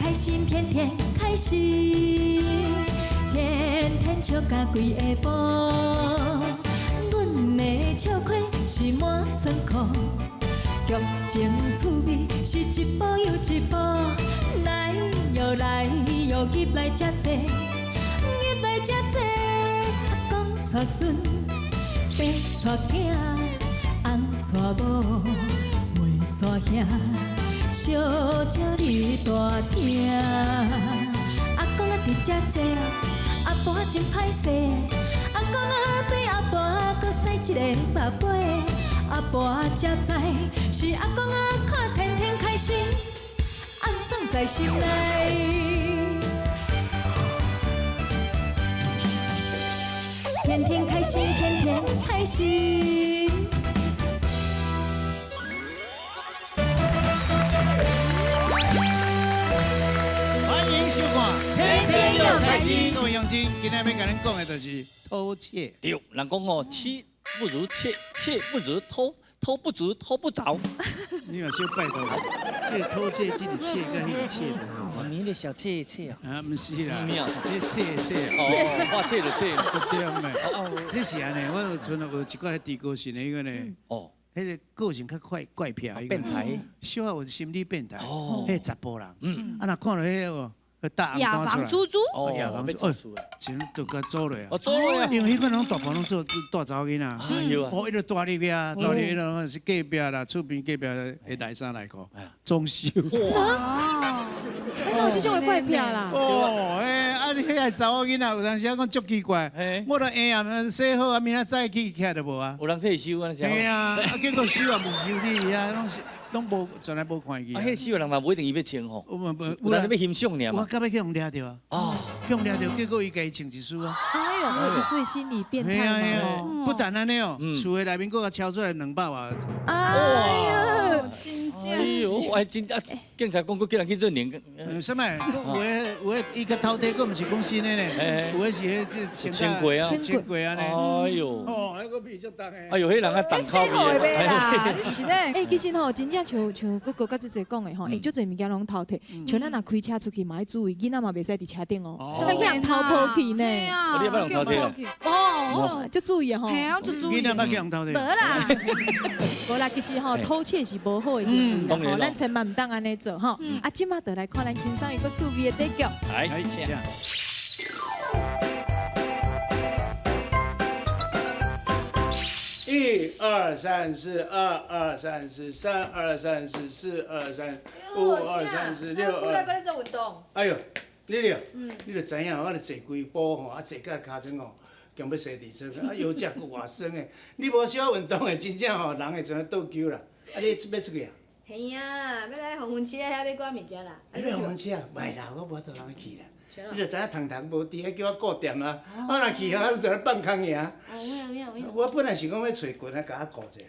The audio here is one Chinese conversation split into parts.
开心，天天开心，天天笑甲规下晡。阮的笑亏是满仓库，剧情趣味是一步又一步，来又来又入来遮济，入来遮济。阿公带孙，爸带囝，翁带某，妹带兄。小鸟你大听，阿公啊伫遮坐，阿婆真歹势，阿公啊对阿婆搁洗一个目杯，阿婆才知是阿公啊看天天开心，暗爽在心内，天天开心，天天开心。收看，天天又开心。各位乡亲，今天要跟恁讲的就是偷窃。对，人讲哦，妻不如妾，妾不如偷，偷不如偷不着。你有小拜托，你偷窃这个窃跟那个窃的。哦，你的小妾妾啊？啊，不是啦，你你窃。哦，我窃就窃。对唔这是安尼，我有存有一个低个性的一个呢。哦。迄个个性较怪癖，变态。小有心理变态。哦。迄查甫人。啊，若看到迄个。雅房出租，哦，雅房出租，钱都甲租落啊！哦，租落啊！因为迄个拢大部拢做大查某囡仔，哦，伊就大里边，大里迄是隔壁啦，厝边隔壁会来三来块，装修。哇！那有这种怪癖啦。哦，啊，你迄个查某囡仔有当时讲足奇怪，我都下暗洗好啊，明仔早起起来都无啊。有人替收啊？是啊，啊，结果收也毋收你啊，拢无，从来无看伊。啊，迄个收的人嘛，不一定伊要穿吼，有人要欣赏尔嘛。我到尾去互掠着啊！哦，去互掠着，结果伊家己穿一束啊。哎呦，所以心理变态嘛。不但安尼哦，厝的内面佫甲敲出来200万。哎呀，真正是。哎，真啊，警察讲佫叫人去做年。什么？有诶，伊个头底佫毋是讲新的呢，有诶是迄这千贵啊，千贵啊呢。哎呦，哦，迄个味足重诶。哎呦，迄人啊，重口味的啦，你是咧？哎，其实吼，真正像哥哥甲姐姐讲的吼，哎，足侪物件拢偷摕，像咱若开车出去嘛要注意，囡仔嘛袂使伫车顶哦，别让偷跑去呢。你要不要偷摕哦，足注意吼。嘿，足注意。囡仔别让偷摕。无啦，无啦，其实吼偷窃是无好的行为啦，吼，咱千万唔当安尼做吼。啊，即马就来看咱轻松一个趣味的短剧。来，请。1、2、3、4，2、2、3、4，3、2、3、4，4、2、3，5、2、3、4、6、2。过来跟你做运动。哎呦，你就知影，我咧坐几步吼，啊坐到骹床吼，强要洗地床，啊腰脊骨外酸的。你无小运动的，真正吼人会像倒球啦。啊，你要出去啊？嘿啊，要来红云车遐要赶物件啦。要红云车啊？袂啦，我无度人去啦。你就知影堂堂无伫遐叫我顾店啊，我若去啊，就咧放空尔。我本来想讲要找棍啊，甲我顾者，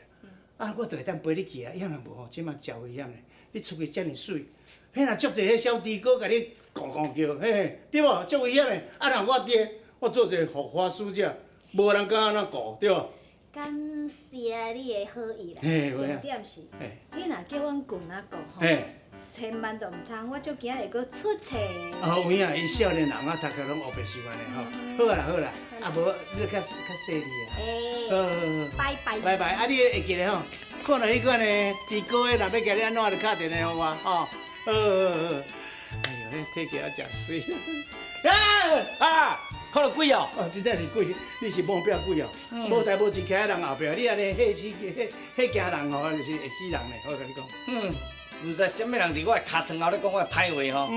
啊，我就会当陪你去啊。以后若无吼，即马真危险嘞！你出去遮尔水，迄若足侪迄小猪哥甲你拱叫，嘿，对无？足危险的。啊，若我爹，我做一个护花使者，无人敢安怎顾，对无？感谢你的好意啦。重点是，你若叫阮棍仔顾吼。千万都唔通，我足惊会搁出错。哦，有影，伊少年人啊，读册拢学白收安尼吼。好啦好啦，啊无你较细腻啊。好，拜拜。拜拜，啊你会记得吼，看到迄款呢，猪哥的，若要甲你安怎，就敲电话互我吼。好。哎呦，迄体格也真水。啊！看到鬼哦！哦，真正是鬼，你是目标鬼哦。无代无志，徛在人后壁，你安尼吓死吓惊人吼，就是会死人嘞。我甲你讲。唔知什么人伫我的尻川后咧讲我歹话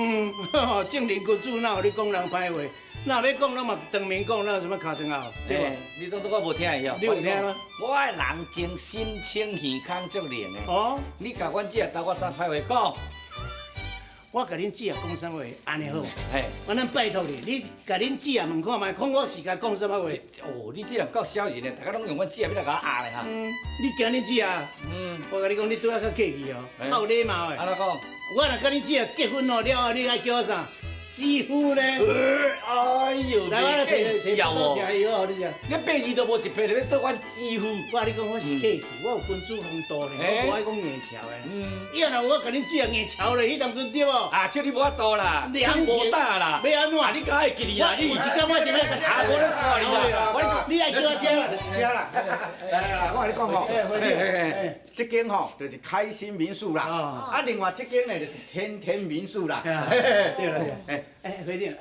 吼。正人君子哪有你讲人歹话？哪要讲，咱嘛当面讲，哪有什么尻川后？对无？你当作我无听会晓？你有听吗？我的人情心清耳康足灵的。哦。你甲阮姐斗我啥歹话讲？我甲恁姊也讲啥话，安尼好。嘿，我咱拜托你，你甲恁姊也问看卖，看我是甲讲啥物话。哦，你这人够小人的，大家拢用阮姊要来甲我压的哈。你惊恁姊啊？我甲你讲，你对我较客气哦，较有礼貌的。安怎讲？我若甲恁姊结婚哦了后，你爱叫我啥？几乎呢？哎呦，来，我来摕笑哦！以后你讲，你8字都无一撇，就要做阮几乎。我跟你讲，我是客气，我有君子风度呢，我无爱讲硬桥的。以后若有我甲你借硬桥咧，迄当阵对无？啊，这你无法度啦，你无打啦。要安怎？啊，你敢会记哩啦？你有一天我就要甲查我咧查你啦。你来叫我这啦，就是这啦。来，我跟你讲吼，这间吼就是开心民宿啦。啊，另外这间呢就是天天民宿啦。对了，辉定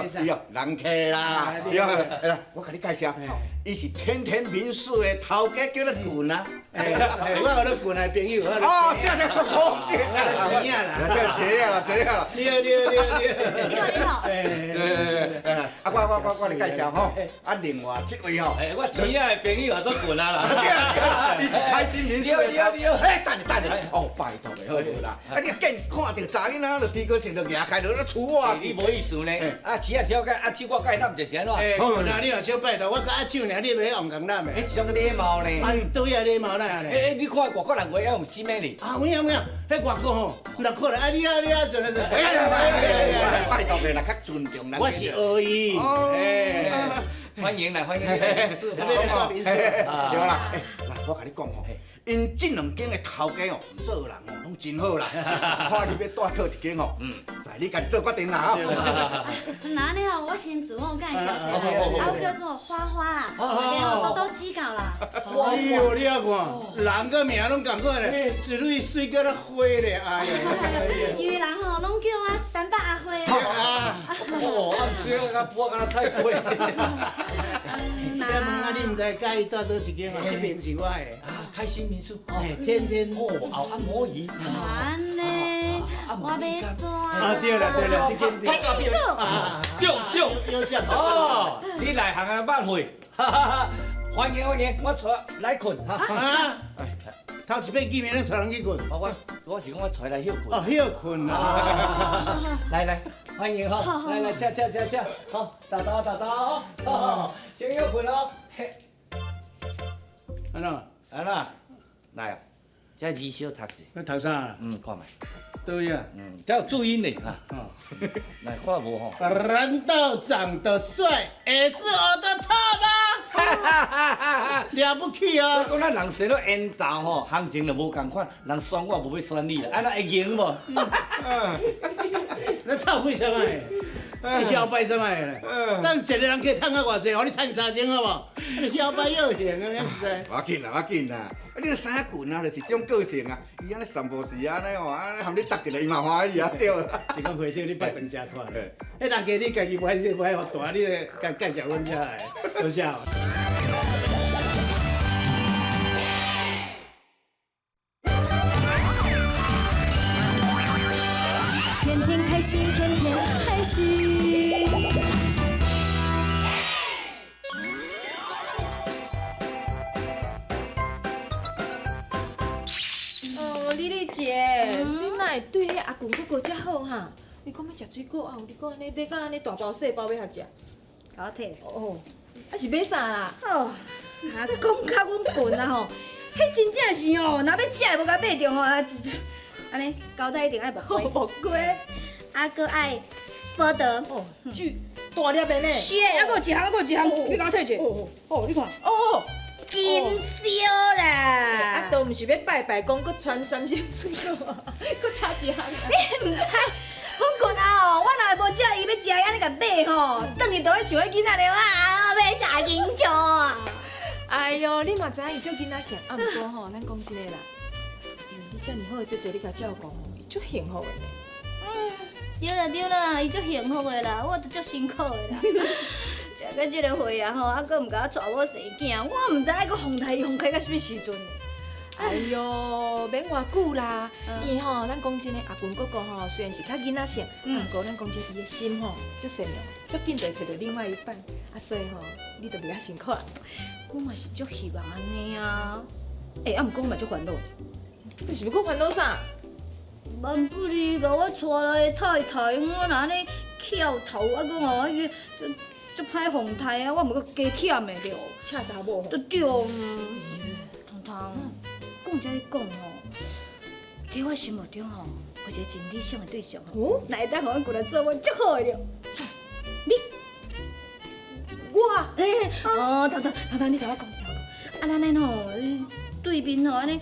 先哟，人客啦，哟，我甲你介绍，伊是天天民宿的头家，叫做棍啊。我有咧棍的朋友，哦，对，好，对，钱啊啦，这啦，你好，啊，我来介绍吼，啊，另外这位吼，我钱啊的朋友也做棍啊啦。对，你是开心民宿的头对，等下，哦，拜托袂好无啦，啊，你见看到查囡仔就低高兴就牙开就咧厝我。你无意思呢？啊，钱啊挑解，啊，手我解揽就是安怎？好，那你若小拜托，我甲阿手尔，你袂红红揽的。迄一种礼貌呢？对啊，礼貌啦呢。你看外国人话要用姊妹哩。啊，有影，迄外国吼，若可能啊，你做。拜托你啦，较尊重人。我是学伊。欢迎来，欢迎来。对啦，来，我甲你讲吼，因这两间的头家哦，做人哦，拢真好啦。看你要带倒一间哦，在你家己做决定啦吼。那你好，我先自我介绍一下，我叫做花花啦，然后多多指教啦。哎呦，你啊看，人个名拢共款咧，一蕊水叫咱花咧，哎呀。因为人吼拢叫我300阿花啦。哦，暗时啊，补啊，敢若菜粿。请问啊，你唔知介意带倒一间啊？这边是我的。啊，开心民宿。天哦，后按摩椅。安尼，我要带。啊，对了，这间开心民宿。对，有想哦，你来行啊捌会，欢迎，我带来困哈。啊，头一摆见面咧，带人去困。我是讲我带来休困。哦，休困啊！来，欢迎哈，来，请，好，大刀，好，先休困哦。安怎？来，这字小读者。你读啥？看卖。对呀。这有注音的哈。来，看无吼。难道长得帅也是我的错吗？了不起啊！所以讲咱人生了缘投吼，行情就无共款，人选我无要选你啦，安那会赢无？那臭屁什么的？你摇摆什么的咧？咱一个人可以趁到偌济，互你趁3千好无？你摇摆又行啊，实在。我紧啦，你就知影棍啊，就是这种个性啊。伊安尼三不时安尼哦，安尼含你搭一个伊嘛欢喜啊，对啦。是讲回头你拜饭食看。迄人家你家己不爱互大，你介绍阮遮来，多谢。天天开心，天天开心。哦，丽丽姐，你哪会对迄阿公哥哥遮好哈？你讲要食水果啊？你讲安尼买到安尼大包细包要遐食？甲我摕。哦，啊是买啥啦？哦，啊，讲甲阮棍啊吼，迄真正是吼，若要食的无甲买着吼，安尼交代一定爱木瓜，木瓜，啊，搁爱波德。哦，巨大粒的呢。是的，还搁有一项，你甲我摕者。哦，你看。哦。金蕉啦！啊，都毋是要拜拜，讲搁传三鲜水果啊，搁差一项啊。你毋知，阮棍啊吼，我若无食伊要食，安尼甲买吼，等于都会像迄囡仔咧，啊，要食金蕉啊！哎哟，你嘛知影伊足囡仔像，啊，毋过吼，咱讲真个啦，你遮尔好的姐姐，你甲照顾吼，伊足幸福的呢。对啦，伊足幸福的啦，我著足辛苦的啦。食到即个岁啊吼，啊，搁毋甲我带某生囝，我毋知影搁风开到什么时阵。哎哟，免偌久啦，伊吼，咱讲真诶，阿公哥哥吼，虽然是较囡仔性，不过咱讲真，伊诶心吼，足善良，足紧就会找到另外一半，啊，所以吼，你著袂较辛苦。我嘛是足希望安尼啊。啊，毋过我嘛足烦恼。你是要讲烦恼啥？万不离甲我带来的太太，我若安尼翘头，啊，搁吼迄个足歹风态啊，我毋搁加忝的了。恰查某吼。对，汤汤，讲遮你讲吼，伫我心目中吼，有一个真理想的对象哦，那会当互阮过来做伙，足好的了。你，我，头，你甲我讲，啊，咱咧吼，对面吼安尼，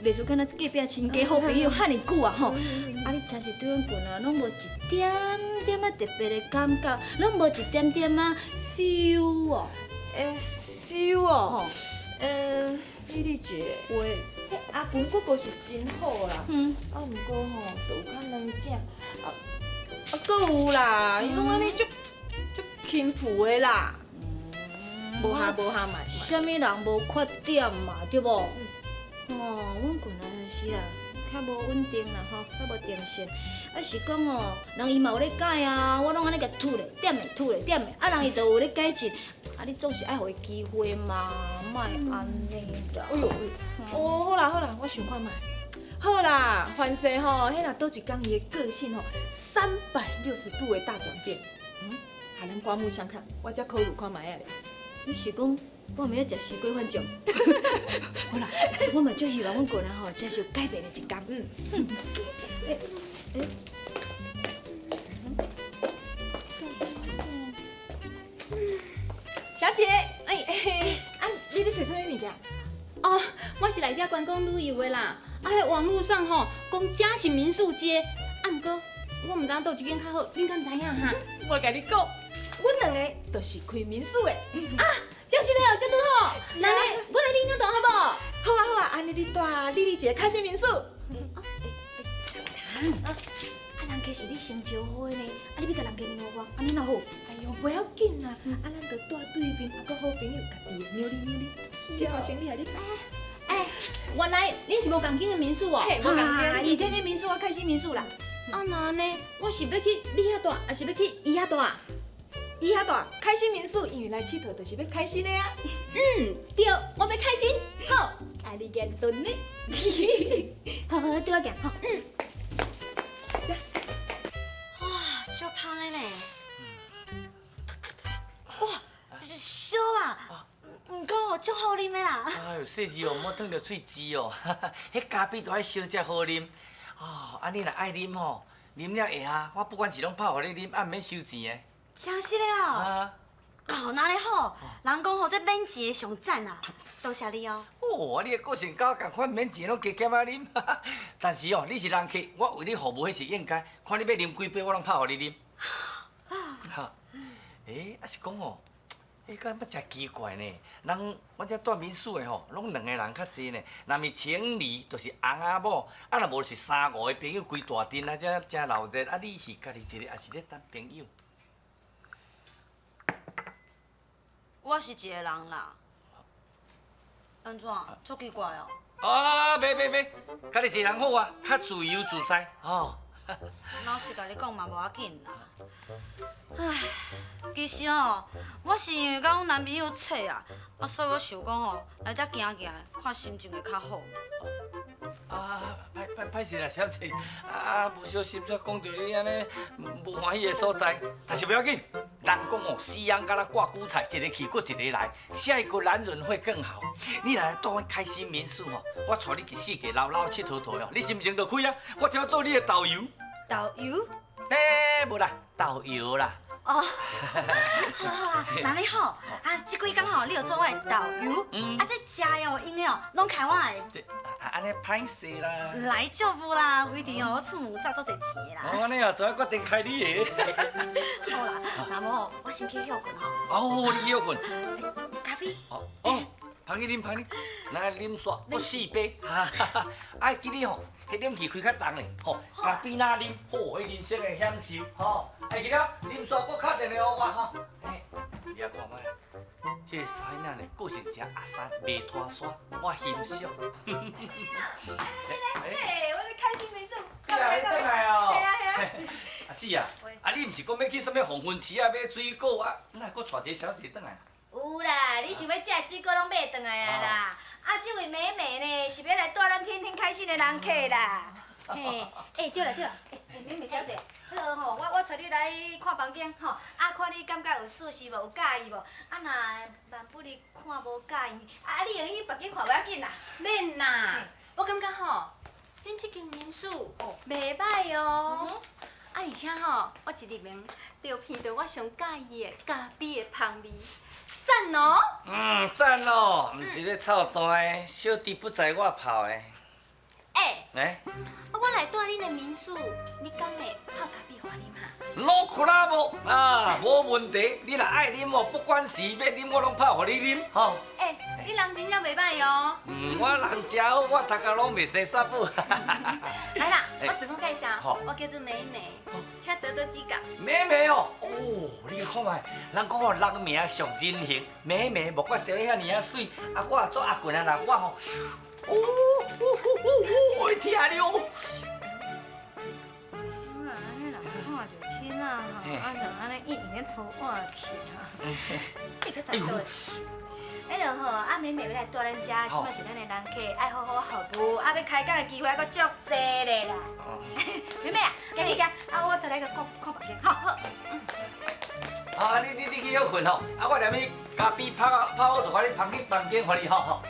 袂输敢若隔壁亲家好朋友遐尼久啊吼，啊，你真是对阮棍啊，拢无一点点啊特别的感觉，拢无一点点啊 feel 哦。feel 哦吼，丽姐，喂，迄阿公哥哥是真好啦，啊，毋过吼，就有较软正，搁有啦，伊拢安尼足轻浮的啦，无下嘛。啥物人无缺点嘛，对无？阮棍啊是啦，较无稳定啦吼，较无定性。啊是讲哦，人伊嘛有咧改啊，我拢安尼甲吐咧，点咧吐咧点咧，啊人伊都有咧改进，啊你总是爱互伊机会嘛，莫安尼啦。哎呦，好啦，我想看觅。好啦，凡事吼，迄若倒一工伊的个性吼，360度的大转变。和咱刮目相看，我才考虑看觅啊咧。你是讲我毋要食西瓜反种？好啦，我嘛足希望阮个人吼，真是有改变的一天。小姐，你咧找啥物物件？哦，我是来遮观光旅游的啦。啊，迄网络上吼讲遮是民宿街，啊，毋过我毋知影倒一间较好，恁敢知影哈？我甲你讲，阮两个都是开民宿的。啊，就是了，这拄好。那咧，我来恁遐住好无？好啊，安尼你带丽丽姐开心民宿。人家是你先招呼的呢，啊你要甲人家让我，安尼哪好？哎呦，不要紧啦，咱就住对面，还阁好朋友，家己的扭，这套行李啊，你带。原来恁是无共间的民宿哦。嘿，无共间。伊天天民宿，我开心民宿啦。啊，那安尼，我是要去你遐住，还是要去伊遐住？伊遐大开心民宿，因为来佚佗就是要开心的啊。对，我要开心。好，啊你严顿呢？好，对我行吼。哇，足香的呢！哇，烧啦！毋过哦，足好啉的啦。哎呦，细字哦，莫烫着喙舌哦，迄咖啡都爱烧才好啉。哦，啊你若爱啉吼，啉了下下，我不管是拢泡互你啉，啊毋免收钱的。真是的哦。啊。哦，那咧好，人讲吼，这免钱的上赞啊！多谢你哦。哦，你的个性甲我共款，免钱拢加减啊啉。但是哦，你是人客，我为你服务迄是应该。看你要啉几杯，我拢泡互你啉。哈，啊是讲哦。敢要真奇怪呢，人我这住民宿的吼，拢2个人较济呢。若是情侣，就是翁仔某，啊若无是3、5个朋友规大阵啊，才真闹热。啊，你是家己一个，还是咧等朋友？我是一个人啦。安怎？足奇怪哦。啊，袂，家己一个人好啊，较自由自在吼。老实甲你讲嘛，无要紧啦。唉，其实吼，我是因为甲阮男朋友吵啊，所以我想讲吼，来遮行行，看心情会较好。啊，歹势啦，小姐，不小心才讲到你安尼无欢喜的所在，但是不要紧。人讲哦，西洋甲咱挂韭菜，一个去过一个来，下一个男人会更好。你来住阮开心民宿吼，我带你一世界老佚佗哦，你心情就开啊！我听做你的导游。导游？无啦，导游啦。哦，好啊，那你好，这几工吼，你有做我的导游，这食的哦、用的哦，拢开我的。安尼歹势啦。来就不啦，为伫哦，我厝门赚足侪钱啦。安尼啊，就决定开你的。好啦，那么我先去休困吼。哦，你休困。咖啡。哦，芳去啉，来啉煞搁4杯，啊，记你吼，迄冷气开较重咧，吼，咖啡哪啉，好，迄人生的享受，吼，哎，记了，啉煞搁敲电话互我吼，你啊看卖，这个囡仔呢，个性真阿三，袂拖沙，我欣赏。我在开心民宿。姊啊，你转来哦。系啊。阿姊啊，你毋是讲要去什么红昏池啊，买水果啊，哪搁带一个小姐转来？有啦，你想要食的水果拢买转来啊啦。这位妹妹呢，是要来带咱天天开心的人客啦。嘿，对了，妹妹小姐，迄落吼，我带你来看房间吼，看你感觉有舒适无，有介意无？若万不你看无介意，你用去别间看不要紧啦。免啦，我感觉吼，迄恁这间民宿袂歹哦。啊，而且吼，我一入门就闻到我上介意的咖啡的香味，赞哦！赞哦，毋是咧臭蛋的，小弟不才我泡的。我来住恁的民宿，你敢会泡咖啡互我啉哈？老苦啦无啊，无问题。你若爱啉哦，不管是要啉，我拢泡互你啉，吼。你人真正袂歹哦。我人真好，我大家拢袂生煞补。来啦，我自我介绍，我叫做美美，请多多指教。美美哦，你看卖，人讲哦，人名上人形，美美莫怪生得遐尔啊水，啊我也做阿棍啊啦，我吼，会听你哦。安尼若看着亲啊吼，啊就安尼一直咧搓碗去哈。你可知道？迄就好，啊美美要来住咱家，即摆是咱的人客，爱好好服务，啊要开讲的机会还阁足济咧啦。美美啊，今日啊，我再来个看房间，好。啊，你去休困吼，啊我连去咖啡泡好，就甲你房间互你吼。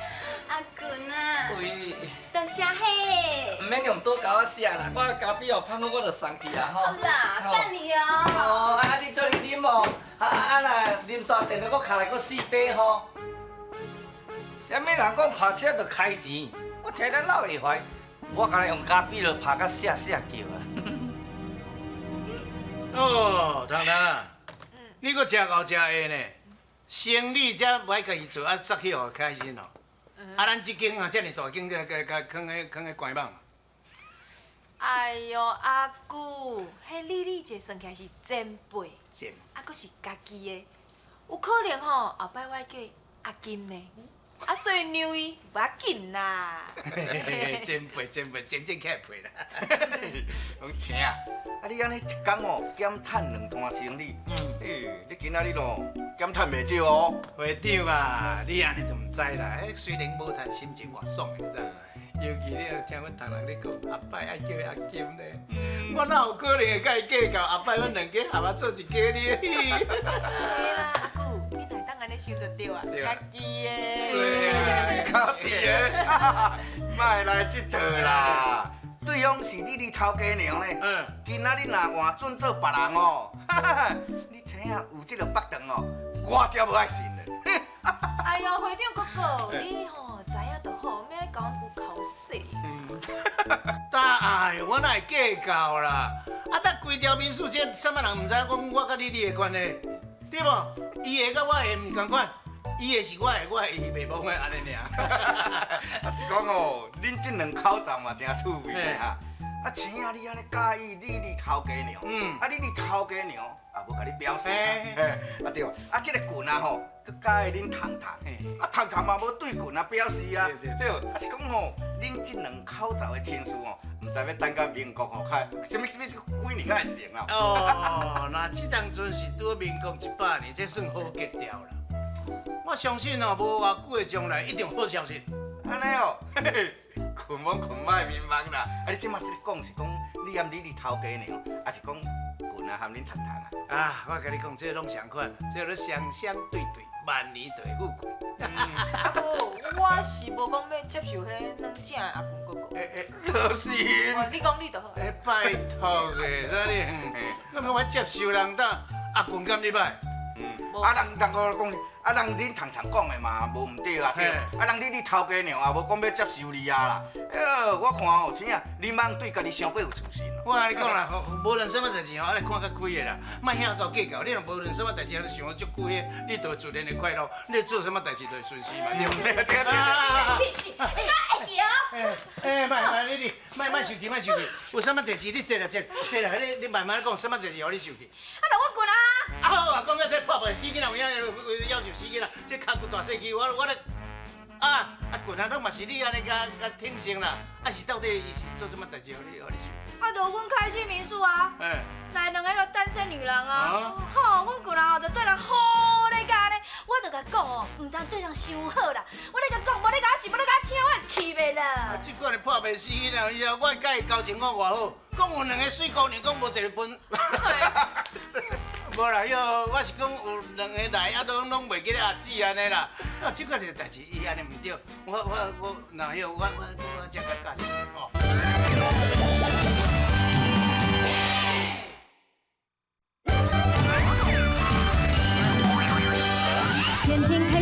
阿棍啊，喂，多谢嘿。唔免用刀甲我写啦，我咖啡哦泡好我就送去啊吼。好啦，等你哦。啊你做你啉哦，啊若啉煞电了，我卡来搁4杯吼。啥物人讲拍车就开钱？我听得老会怀，我敢若用咖啡就拍甲写叫啊。哦，糖糖，你搁食够食下呢？生理才歹家己做，啊，煞去互开心哦。啊，咱即间啊，遮尔大间，甲囥个关网。哎哟，阿姑，迄你这算起来是前辈，前啊，搁是家己的，有可能吼后摆我叫阿金呢。啊，所以让伊无要紧啦。前辈，真起来配啦。拢请啊！啊，你安尼一工哦，减趁2摊生理。你今仔日咯，减趁袂少哦。会长啊，你安尼就唔知啦。虽然无趁，心情偌爽的，知影？尤其你听阮同人咧讲，阿伯爱叫阿金呢，我哪有可能会甲伊计较？阿伯，阮两家合啊做一家呢？对啦，阿姑，你哪当安尼想得到啊？家己的。是啊，家己的，莫来这套啦。对方是你头家娘呢。今仔日若换转做别人哦，你请啊有这个北肠哦，我才无爱信咧。哎呦，会长哥哥，你吼知影就好，免咧讲有口水。哎，我哪会计较啦？啊，搭规条民宿，这什么人唔知讲我甲你的关系，对无？伊的甲我的唔同款，伊的是我的，我的伊袂忘的安尼尔。啊是讲哦，恁这2口罩嘛真趣味啊！啊，请啊你安尼介意你头家娘，啊你头家娘也无甲你表示啊对，啊这个棍啊吼，佮介意恁糖糖，啊糖糖嘛无对棍啊表示啊，对，啊是讲吼，恁这2口罩的亲事哦，唔知要等到民国吼，较什么几年才会成啊？哦，那这当阵是拄民国100年，这算好结掉啦。我相信哦，无偌久的将来一定好消息。安尼哦，困莫迷茫啦。啊，你即马是讲你含你头家娘，还是讲棍啊含恁糖糖啊？啊，我甲你讲，这拢相款，这都双双对对，万年就会富贵。阿姑，我是无讲要接受迄2正的阿公哥哥。可是，你讲你就好。拜托的，那你，我讲我接受人当阿棍敢你歹？啊人讲，啊人恁糖糖讲的嘛无毋对啊，对。啊人你头家娘也无讲要接受你啊啦。我看哦，真啊，你莫对家己伤过有自信哦。我甲你讲啦，无论什么代志吼，爱看较开的啦，莫遐到计较。你若无论什么代志，你想足久的，你就会自然会快乐。你做什么代志都会顺遂嘛，对不对？屁事，你敢会记哦？莫生气，莫生气。有什么代志你坐来，你慢慢讲，什么代志互你受气？啊，就我棍啊！啊好啊，讲到这破坏死囡仔，有影要求死囡仔，这脚骨大细肌，我咧啊棍啊，拢嘛是你安尼甲挺身啦。啊是到底伊是做什么代志互你受？啊，就阮开心民宿啊，来2个就单身女人啊，吼，阮棍啊就对人好咧个咧，我就甲讲哦，唔通对人伤好啦，我咧甲讲，无咧甲是，无咧甲听，我气袂啦。这款的破坏死囡仔，以后我甲伊交情讲偌好，讲有2个水姑娘，讲无一个分。无啦，我是讲有2个来，啊拢袂记咧阿姊安尼啦。啊，这款的代志伊安尼唔对，我若我才较驾驶吼。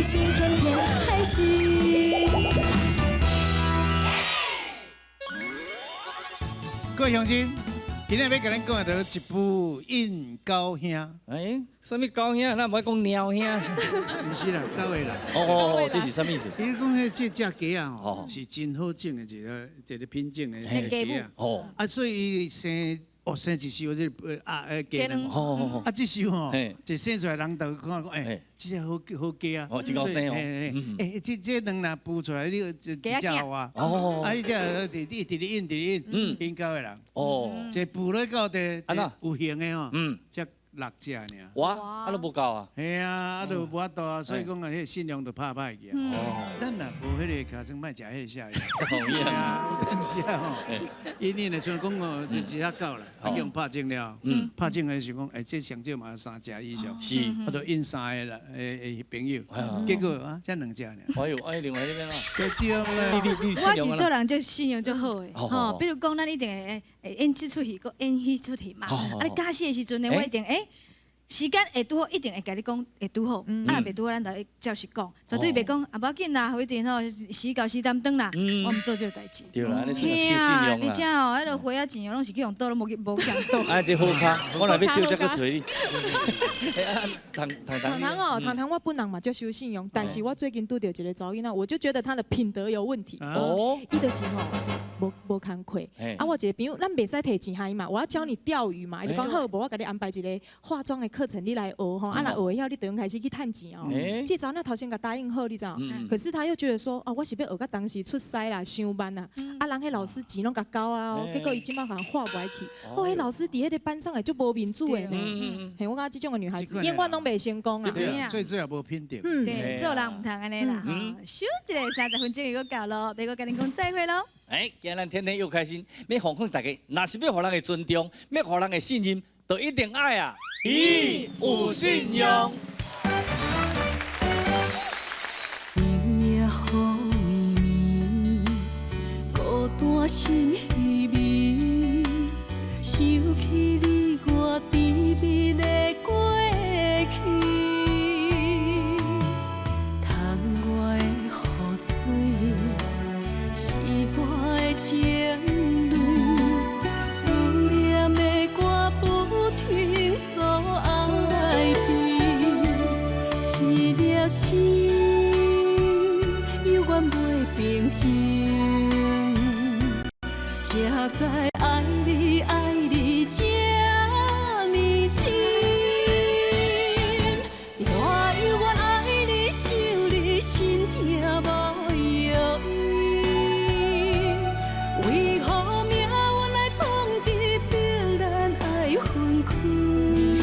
心天天开心。各位乡亲，今日要甲咱讲到一部《印高兄》。哎，什么高兄？咱唔爱讲鸟兄。不是啦，各位啦。哦，这是什么意思？伊讲迄这只鸡啊，吼，是真好种的一个品种的鸡啊。哦。啊，所以伊生一收这鸡卵。哦。啊，这收吼，一生出来人就看讲，哎，这只好鸡啊。哦，真高生哦。这卵若孵出来，你一只好啊。哦。啊，伊只直咧印，印高的人。哦。这孵落到地，有形的吼。才6只尔。哇，啊都无够啊。系啊，啊都无法度啊，所以讲啊，迄信用都拍歹去啊。哦。咱若无迄个，卡算莫食迄个下药。同意啊。有当时啊吼，因呢像讲哦，就一只狗啦，啊用拍种了，拍种的想讲，哎，这上少嘛3只以上。是。我就印3个啦，朋友。结果啊，才2只尔。哎呦，哎，另外那边啊。对啦。我是做人就信用就好诶，吼，比如讲咱一定会演这出戏，搁演迄出戏嘛。啊，你假戏的时阵呢，我一定时间会拄好，一定会甲你讲会拄好。啊，若袂拄好，咱就会照实讲，绝对袂讲啊，无要紧啦，一定吼时到时担当啦，我毋做这代志。对啦，你信用啦。而且吼，迄个花啊钱哦，拢是去用倒，拢无强倒。啊，这好卡，我若要招才去找你。糖我本人嘛就守信用，但是我最近拄到一个查某囡仔，我就觉得他的品德有问题。哦。伊就是吼，无工课。啊，我一个朋友，咱袂使摕钱ให้嘛，我要教你钓鱼嘛。伊就讲好，无我甲你安排一个化妆的课程，你来学吼。啊，若学了，你就用开始去趁钱哦。这查某头先甲答应好，你知道？可是他又觉得说，哦，我是要学到当时出师啦，上班啦。啊，人迄老师钱拢甲交啊，结果伊即摆可能画不来去。哦，迄老师伫迄个班上诶，就无面子诶呢。嘿，我感觉这种的女孩子，永远拢袂成功啊。最后无品德。对，做人唔通安尼啦。休一个30分钟又到咯，别个跟你讲再会咯。哎，今日天天又开心，要奉劝大家，若是要互人的尊重，要互人的信任，就一定爱啊！有信用。夜雨绵绵，孤单心稀微，想起你我甜蜜的过去，窗外的雨水是我的情泪，思念的歌不停诉爱悲，一粒心犹原袂平静，才知。